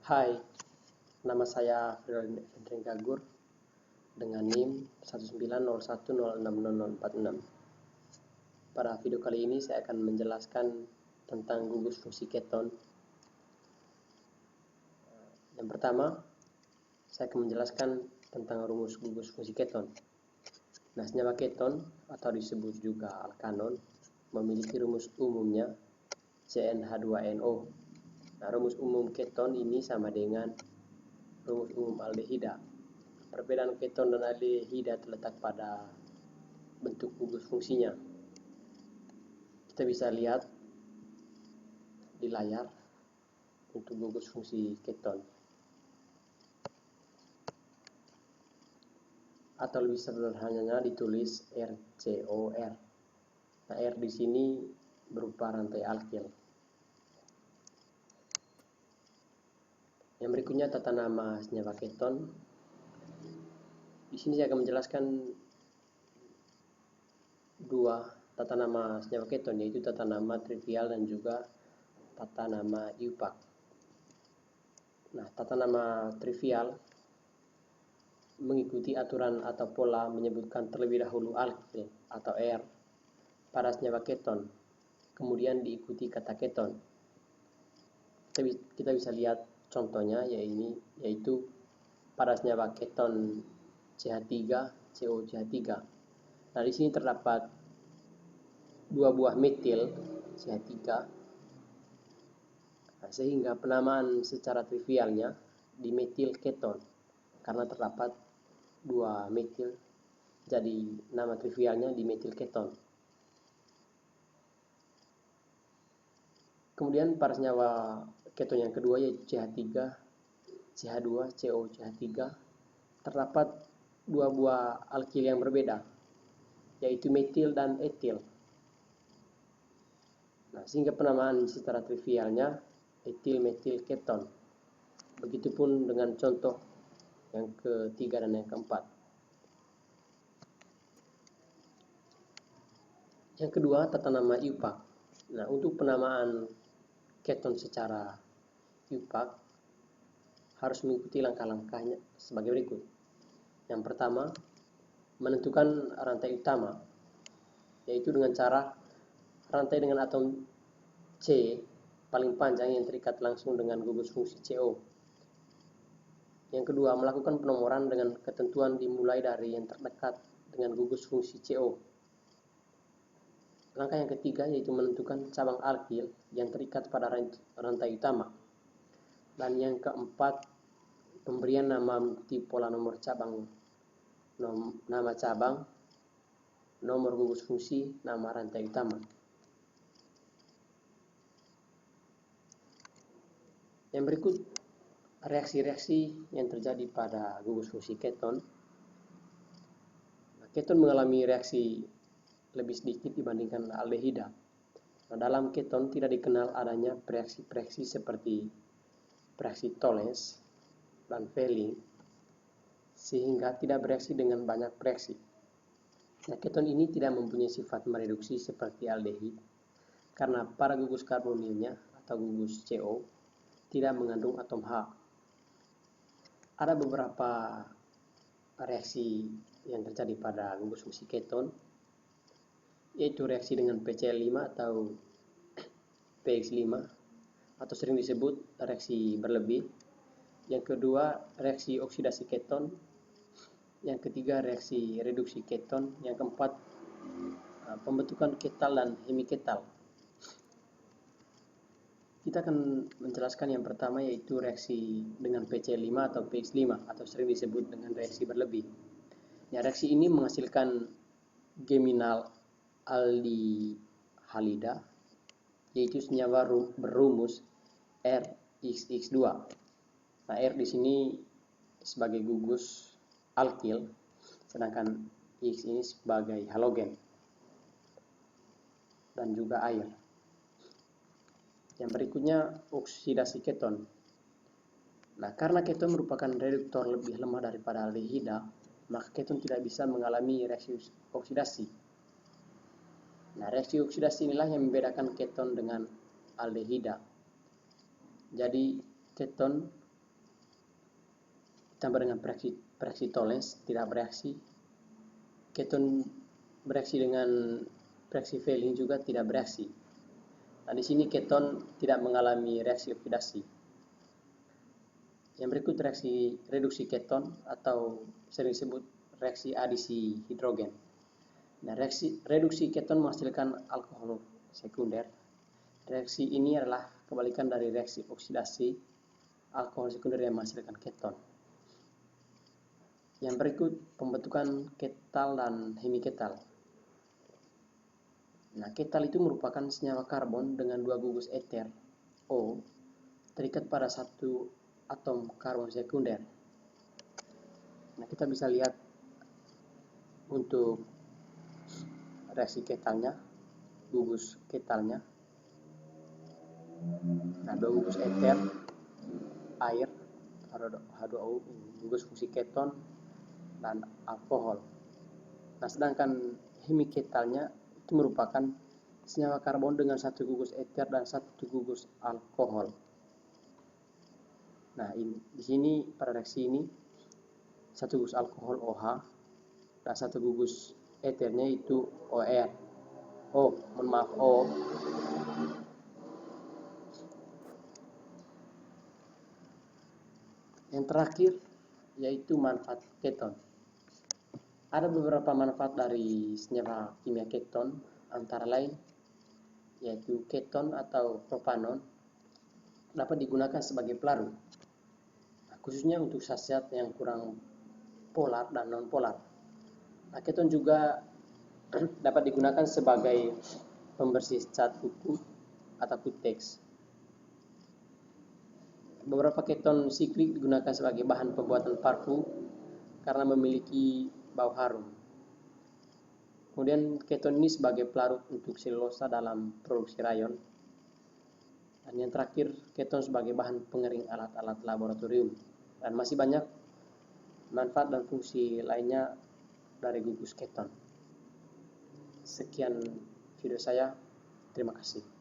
Hai, nama saya Firdaus Fendring Gagur dengan NIM 19010600046. Pada video kali ini saya akan menjelaskan tentang gugus fungsi keton. Yang pertama, saya akan menjelaskan tentang rumus gugus fungsi keton. Nah, senyawa keton atau disebut juga alkanon memiliki rumus umumnya CnH2nO. Nah, rumus umum keton ini sama dengan rumus umum aldehida. Perbedaan keton dan aldehida terletak pada bentuk gugus fungsinya. Kita bisa lihat di layar untuk gugus fungsi keton. Atau lebih sederhananya ditulis RCOR. Nah, R di sini berupa rantai alkil. Yang berikutnya tata nama senyawa keton. Di sini saya akan menjelaskan dua tata nama senyawa keton, yaitu tata nama trivial dan juga tata nama IUPAC. Nah, tata nama trivial mengikuti aturan atau pola menyebutkan terlebih dahulu alkil atau R pada senyawa keton, kemudian diikuti kata keton. Kita bisa lihat contohnya yaitu pada senyawa keton CH3, COCH3. Nah, di sini terdapat dua buah metil CH3, sehingga penamaan secara trivialnya dimetil keton. Karena terdapat dua metil, jadi nama trivialnya dimetil keton. Kemudian pada senyawa keton yang kedua yaitu CH3, CH2, COCH3 terdapat dua buah alkil yang berbeda, yaitu metil dan etil. Nah, sehingga penamaan secara trivialnya etil metil keton. Begitupun dengan contoh yang ketiga dan yang keempat. Yang kedua, tata nama IUPAC. Nah, untuk penamaan keton secara IUPAC harus mengikuti langkah-langkahnya sebagai berikut. Yang pertama, menentukan rantai utama, yaitu dengan cara rantai dengan atom C paling panjang yang terikat langsung dengan gugus fungsi CO. Yang kedua, melakukan penomoran dengan ketentuan dimulai dari yang terdekat dengan gugus fungsi CO. Langkah yang ketiga yaitu menentukan cabang alkil yang terikat pada rantai utama. Dan yang keempat, pemberian nama multi pola nomor cabang, nama cabang, nomor gugus fungsi, nama rantai utama. Yang berikut reaksi-reaksi yang terjadi pada gugus fungsi keton. Keton mengalami reaksi lebih sedikit dibandingkan aldehida. Nah, dalam keton tidak dikenal adanya reaksi-reaksi seperti reaksi Tollens dan Fehling, sehingga tidak bereaksi dengan banyak reaksi. Nah, keton ini tidak mempunyai sifat mereduksi seperti aldehid, karena pada gugus karbonilnya atau gugus CO tidak mengandung atom H. Ada beberapa reaksi yang terjadi pada gugus fungsi keton, yaitu reaksi dengan PCl5 atau PX5 atau sering disebut reaksi berlebih. Yang kedua, reaksi oksidasi keton. Yang ketiga, reaksi reduksi keton. Yang keempat, pembentukan ketal dan hemiketal. Kita akan menjelaskan yang pertama yaitu reaksi dengan PCl5 atau PX5 atau sering disebut dengan reaksi berlebih. Ya, reaksi ini menghasilkan geminal aldehalida, yaitu senyawa berumus RXX2. Nah, R di sini sebagai gugus alkil, sedangkan X ini sebagai halogen dan juga air. Yang berikutnya oksidasi keton. Nah, karena keton merupakan reduktor lebih lemah daripada aldehida, maka keton tidak bisa mengalami reaksi oksidasi. Nah, reaksi oksidasi inilah yang membedakan keton dengan aldehida. Jadi, keton ditambah dengan bereaksi Tollens tidak bereaksi. Keton bereaksi dengan bereaksi Fehling juga tidak bereaksi. Nah, di sini keton tidak mengalami reaksi oksidasi. Yang berikut reaksi reduksi keton atau sering disebut reaksi adisi hidrogen. Nah, reaksi reduksi keton menghasilkan alkohol sekunder. Reaksi ini adalah kebalikan dari reaksi oksidasi alkohol sekunder yang menghasilkan keton. Yang berikut pembentukan ketal dan hemiketal. Nah, ketal itu merupakan senyawa karbon dengan 2 gugus eter O terikat pada satu atom karbon sekunder. Nah, kita bisa lihat untuk reaksi ketalnya, gugus ketalnya. Nah, 2 gugus eter air H2O, gugus fungsi keton dan alkohol. Nah, sedangkan hemiketalnya itu merupakan senyawa karbon dengan 1 gugus eter dan 1 gugus alkohol. Nah, di sini pada reaksi ini 1 gugus alkohol OH dan 1 gugus eternya itu OR. O. Yang terakhir yaitu manfaat keton. Ada beberapa manfaat dari senyawa kimia keton, antara lain yaitu keton atau propanon dapat digunakan sebagai pelarut, khususnya untuk zat-zat yang kurang polar dan non-polar. Nah, keton juga dapat digunakan sebagai pembersih cat kuku atau teks. Beberapa keton siklik digunakan sebagai bahan pembuatan parfum karena memiliki bau harum. Kemudian keton ini sebagai pelarut untuk selulosa dalam produksi rayon. Dan yang terakhir, keton sebagai bahan pengering alat-alat laboratorium. Dan masih banyak manfaat dan fungsi lainnya dari gugus keton. Sekian video saya, terima kasih.